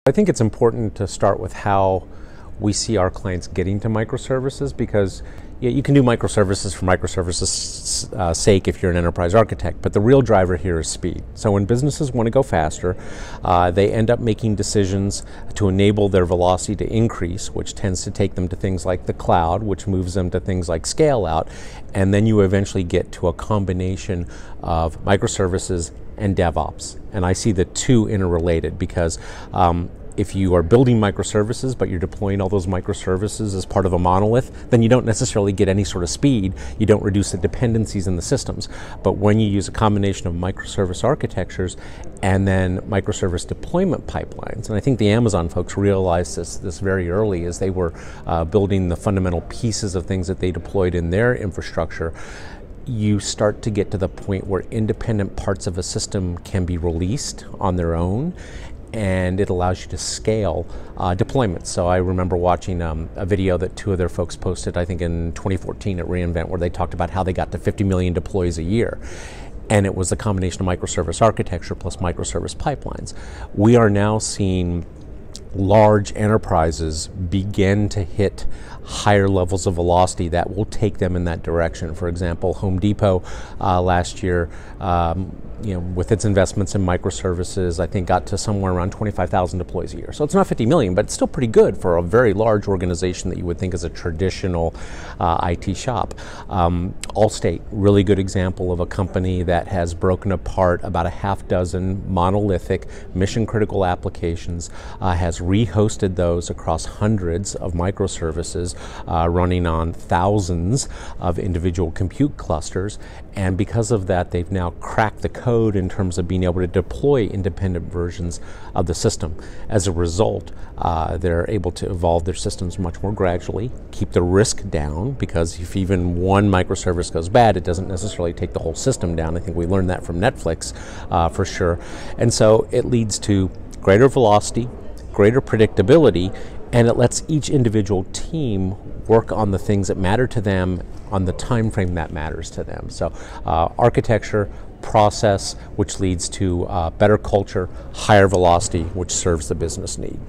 I think it's important to start with how we see our clients getting to microservices, because you can do microservices for microservices' sake if you're an enterprise architect, but the real driver here is speed. So when businesses want to go faster, they end up making decisions to enable their velocity to increase, which tends to take them to things like the cloud, which moves them to things like scale out, and then you eventually get to a combination of microservices and DevOps. And I see the two interrelated, because if you are building microservices but you're deploying all those microservices as part of a monolith, then you don't necessarily get any sort of speed. You don't reduce the dependencies in the systems. But when you use a combination of microservice architectures and then microservice deployment pipelines, and I think the Amazon folks realized this very early as they were building the fundamental pieces of things that they deployed in their infrastructure, you start to get to the point where independent parts of a system can be released on their own, and it allows you to scale deployments. So I remember watching a video that two of their folks posted, I think in 2014 at reInvent, where they talked about how they got to 50 million deploys a year. And it was a combination of microservice architecture plus microservice pipelines. We are now seeing large enterprises begin to hit higher levels of velocity that will take them in that direction. For example, Home Depot last year, with its investments in microservices, I think got to somewhere around 25,000 deploys a year. So it's not 50 million, but it's still pretty good for a very large organization that you would think is a traditional IT shop. Allstate, really good example of a company that has broken apart about a half dozen monolithic mission-critical applications, has rehosted those across hundreds of microservices, running on thousands of individual compute clusters, and because of that, they've now cracked the code in terms of being able to deploy independent versions of the system. As a result, they're able to evolve their systems much more gradually, keep the risk down, because if even one microservice goes bad, it doesn't necessarily take the whole system down. I think we learned that from Netflix for sure. And so it leads to greater velocity, greater predictability, and it lets each individual team work on the things that matter to them on the time frame that matters to them. So architecture, process, which leads to better culture, higher velocity, which serves the business need.